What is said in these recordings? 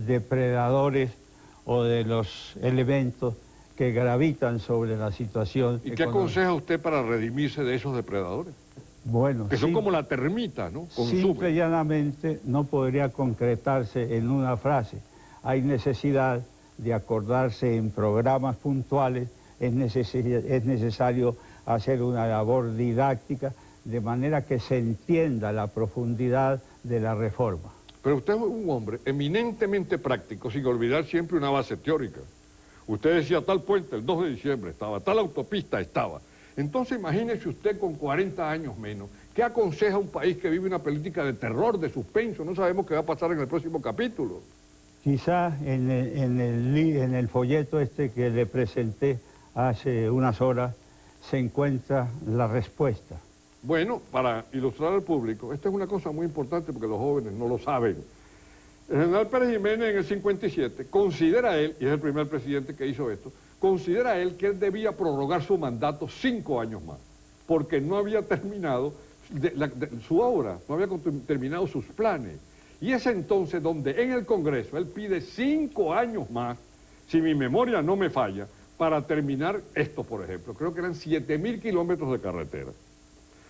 depredadores o de los elementos que gravitan sobre la situación. ¿Y qué aconseja usted para redimirse de esos depredadores? Bueno, que son como la termita, ¿no? Simple y llanamente no podría concretarse en una frase. Hay necesidad de acordarse en programas puntuales, es necesario hacer una labor didáctica, de manera que se entienda la profundidad de la reforma. Pero usted es un hombre eminentemente práctico, sin olvidar siempre una base teórica. Usted decía, tal puente el 2 de diciembre estaba, tal autopista estaba. Entonces imagínese usted con 40 años menos, ¿qué aconseja a un país que vive una política de terror, de suspenso? No sabemos qué va a pasar en el próximo capítulo. Quizá en el folleto este que le presenté hace unas horas se encuentra la respuesta. Bueno, para ilustrar al público, esta es una cosa muy importante porque los jóvenes no lo saben. El general Pérez Jiménez en el 57 considera él, y es el primer presidente que hizo esto, considera él que él debía prorrogar su mandato 5 años más, porque no había terminado su obra, no había terminado sus planes. Y es entonces donde en el Congreso él pide 5 años más, si mi memoria no me falla, para terminar esto, por ejemplo. Creo que eran 7.000 kilómetros de carretera.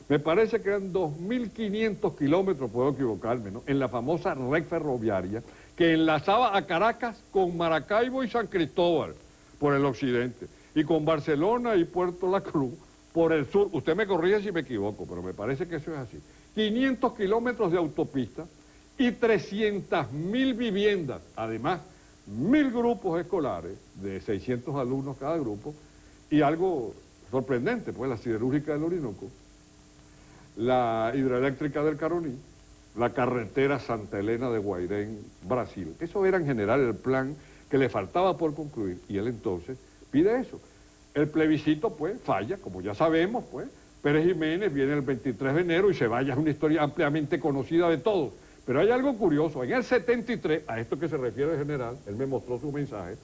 Me parece que eran 2.500 kilómetros, puedo equivocarme, ¿no?, en la famosa red ferroviaria que enlazaba a Caracas con Maracaibo y San Cristóbal por el occidente, y con Barcelona y Puerto La Cruz por el sur. Usted me corrige si me equivoco, pero me parece que eso es así. 500 kilómetros de autopista y 300.000 viviendas, además 1.000 grupos escolares de 600 alumnos cada grupo, y algo sorprendente, pues la siderúrgica del Orinoco, la hidroeléctrica del Caroní, la carretera Santa Elena de Guairén, Brasil. Eso era en general el plan que le faltaba por concluir, y él entonces pide eso. El plebiscito, pues, falla, como ya sabemos, pues. Pérez Jiménez viene el 23 de enero y se vaya, es una historia ampliamente conocida de todos. Pero hay algo curioso, en el 73, a esto que se refiere el general, él me mostró su mensaje,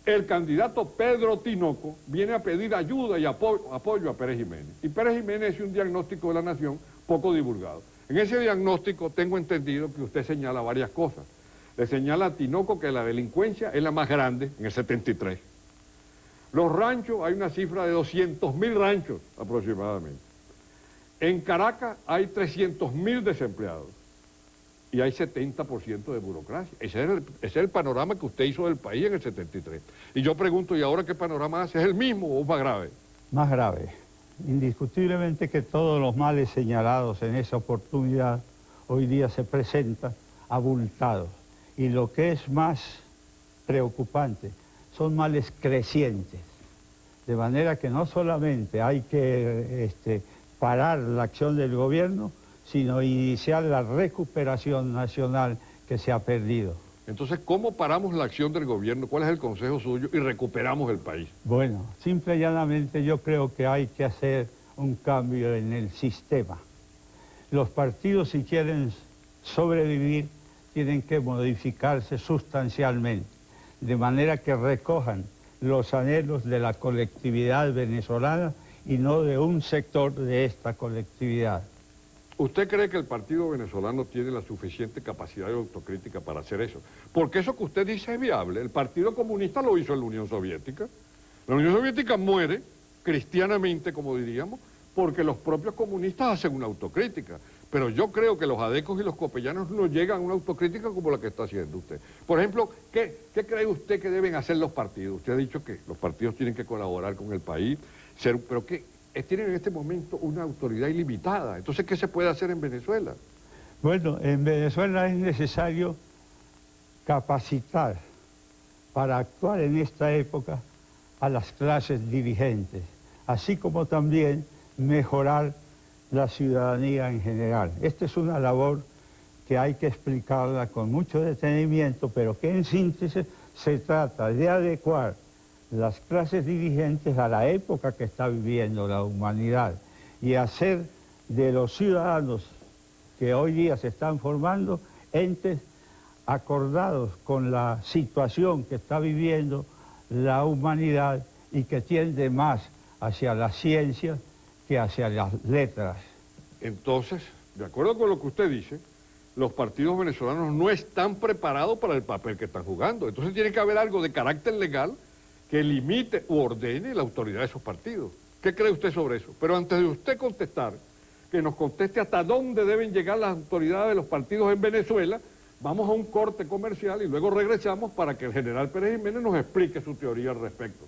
el candidato Pedro Tinoco viene a pedir ayuda y apoyo a Pérez Jiménez. Y Pérez Jiménez hace un diagnóstico de la nación poco divulgado. En ese diagnóstico tengo entendido que usted señala varias cosas. Le señala a Tinoco que la delincuencia es la más grande en el 73. Los ranchos, hay una cifra de 200.000 ranchos aproximadamente. En Caracas hay 300.000 desempleados. Y hay 70% de burocracia. Ese es el panorama que usted hizo del país en el 73. Y yo pregunto, ¿y ahora qué panorama hace? ¿Es el mismo o más grave? Más grave. Indiscutiblemente que todos los males señalados en esa oportunidad hoy día se presentan abultados. Y lo que es más preocupante, son males crecientes. De manera que no solamente hay que parar la acción del gobierno, sino iniciar la recuperación nacional que se ha perdido. Entonces, ¿cómo paramos la acción del gobierno? ¿Cuál es el consejo suyo? Y recuperamos el país. Bueno, simple y llanamente yo creo que hay que hacer un cambio en el sistema. Los partidos, si quieren sobrevivir, tienen que modificarse sustancialmente, de manera que recojan los anhelos de la colectividad venezolana y no de un sector de esta colectividad. ¿Usted cree que el partido venezolano tiene la suficiente capacidad de autocrítica para hacer eso? Porque eso que usted dice es viable. El Partido Comunista lo hizo en la Unión Soviética. La Unión Soviética muere, cristianamente como diríamos, porque los propios comunistas hacen una autocrítica. Pero yo creo que los adecos y los copellanos no llegan a una autocrítica como la que está haciendo usted. Por ejemplo, ¿qué cree usted que deben hacer los partidos? Usted ha dicho que los partidos tienen que colaborar con el país, pero ¿qué? Tienen en este momento una autoridad ilimitada. Entonces, ¿qué se puede hacer en Venezuela? Bueno, en Venezuela es necesario capacitar para actuar en esta época a las clases dirigentes, así como también mejorar la ciudadanía en general. Esta es una labor que hay que explicarla con mucho detenimiento, pero que en síntesis se trata de adecuar las clases dirigentes a la época que está viviendo la humanidad y hacer de los ciudadanos que hoy día se están formando entes acordados con la situación que está viviendo la humanidad y que tiende más hacia la ciencia que hacia las letras. Entonces, de acuerdo con lo que usted dice, los partidos venezolanos no están preparados para el papel que están jugando. Entonces tiene que haber algo de carácter legal que limite u ordene la autoridad de esos partidos. ¿Qué cree usted sobre eso? Pero antes de usted contestar, que nos conteste hasta dónde deben llegar las autoridades de los partidos en Venezuela, vamos a un corte comercial y luego regresamos para que el general Pérez Jiménez nos explique su teoría al respecto.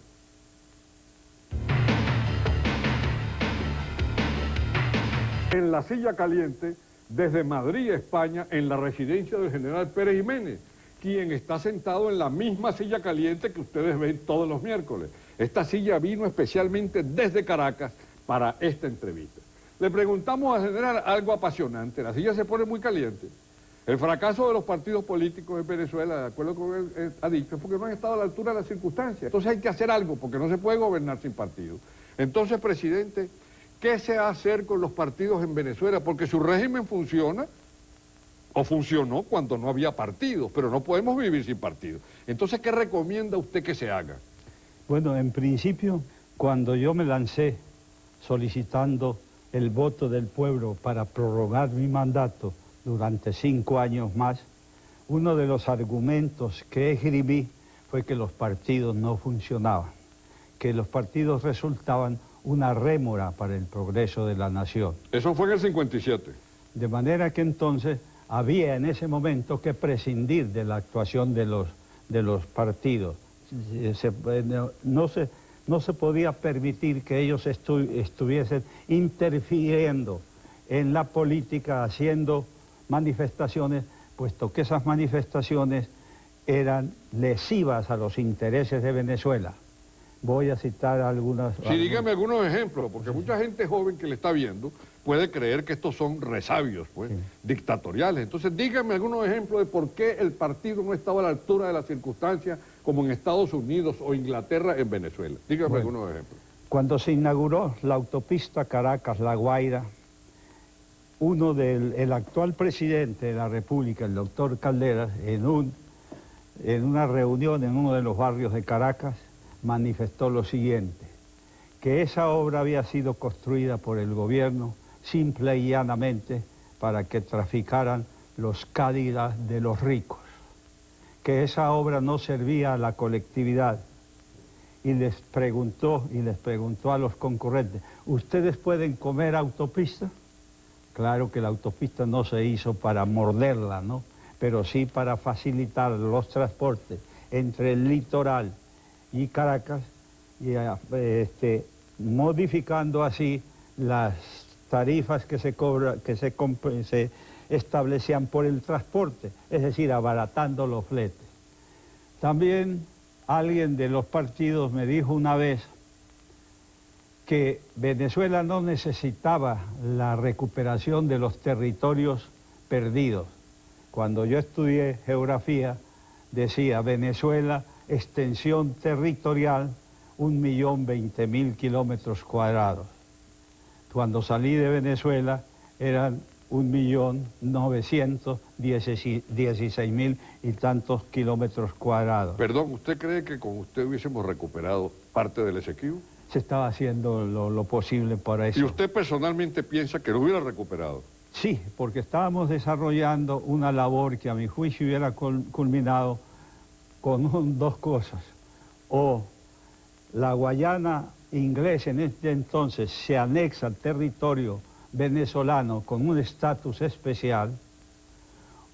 En la silla caliente, desde Madrid, España, en la residencia del general Pérez Jiménez, quien está sentado en la misma silla caliente que ustedes ven todos los miércoles. Esta silla vino especialmente desde Caracas para esta entrevista. Le preguntamos al general algo apasionante, la silla se pone muy caliente. El fracaso de los partidos políticos en Venezuela, de acuerdo con él ha dicho, es porque no han estado a la altura de las circunstancias. Entonces hay que hacer algo, porque no se puede gobernar sin partidos. Entonces, presidente, ¿qué se va a hacer con los partidos en Venezuela? Porque su régimen funciona, o funcionó cuando no había partidos, pero no podemos vivir sin partidos. Entonces, ¿qué recomienda usted que se haga? Bueno, en principio, cuando yo me lancé solicitando el voto del pueblo para prorrogar mi mandato durante 5 años más, uno de los argumentos que esgrimí fue que los partidos no funcionaban, que los partidos resultaban una rémora para el progreso de la nación. Eso fue en el 57. De manera que entonces había en ese momento que prescindir de la actuación de los partidos. No se podía permitir que ellos estuviesen interfiriendo en la política, haciendo manifestaciones, puesto que esas manifestaciones eran lesivas a los intereses de Venezuela. Voy a citar algunas... Sí, dígame algunos ejemplos, porque mucha gente joven que le está viendo puede creer que estos son resabios, pues, sí, dictatoriales. Entonces, dígame algunos ejemplos de por qué el partido no estaba a la altura de las circunstancias como en Estados Unidos o Inglaterra en Venezuela. Dígame algunos ejemplos. Cuando se inauguró la autopista Caracas-La Guaira, el actual presidente de la República, el doctor Caldera, en una reunión en uno de los barrios de Caracas, manifestó lo siguiente, que esa obra había sido construida por el gobierno simple y llanamente para que traficaran los Cadillacs de los ricos, que esa obra no servía a la colectividad, y les preguntó a los concurrentes, ¿ustedes pueden comer autopista? Claro que la autopista no se hizo para morderla, ¿no?, pero sí para facilitar los transportes entre el litoral y Caracas, y modificando así las tarifas que se establecían por el transporte, es decir, abaratando los fletes. También alguien de los partidos me dijo una vez que Venezuela no necesitaba la recuperación de los territorios perdidos. Cuando yo estudié geografía, decía Venezuela, extensión territorial, 1.020.000 kilómetros cuadrados. Cuando salí de Venezuela eran 1.916.000 y tantos kilómetros cuadrados. Perdón, ¿usted cree que con usted hubiésemos recuperado parte del Esequibo? Se estaba haciendo lo posible para eso. ¿Y usted personalmente piensa que lo hubiera recuperado? Sí, porque estábamos desarrollando una labor que a mi juicio hubiera culminado con dos cosas. O la Guayana inglesa en este entonces se anexa al territorio venezolano con un estatus especial,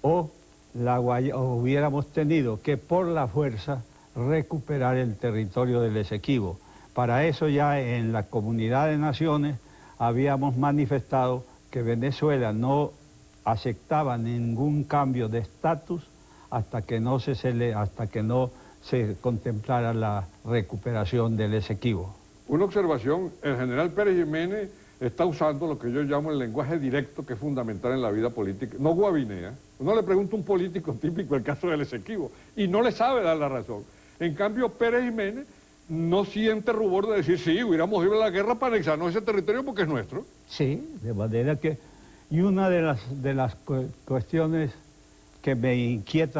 o hubiéramos tenido que por la fuerza recuperar el territorio del Esequibo. Para eso ya en la Comunidad de Naciones habíamos manifestado que Venezuela no aceptaba ningún cambio de estatus hasta que no se contemplara la recuperación del Esequibo. Una observación, el general Pérez Jiménez está usando lo que yo llamo el lenguaje directo, que es fundamental en la vida política, no guabinea. Uno le pregunta a un político típico el caso del Esequibo y no le sabe dar la razón. En cambio, Pérez Jiménez no siente rubor de decir, sí, hubiéramos ido a la guerra para anexarnos ese territorio porque es nuestro. Sí, de manera que... Y una de las cuestiones que me inquietan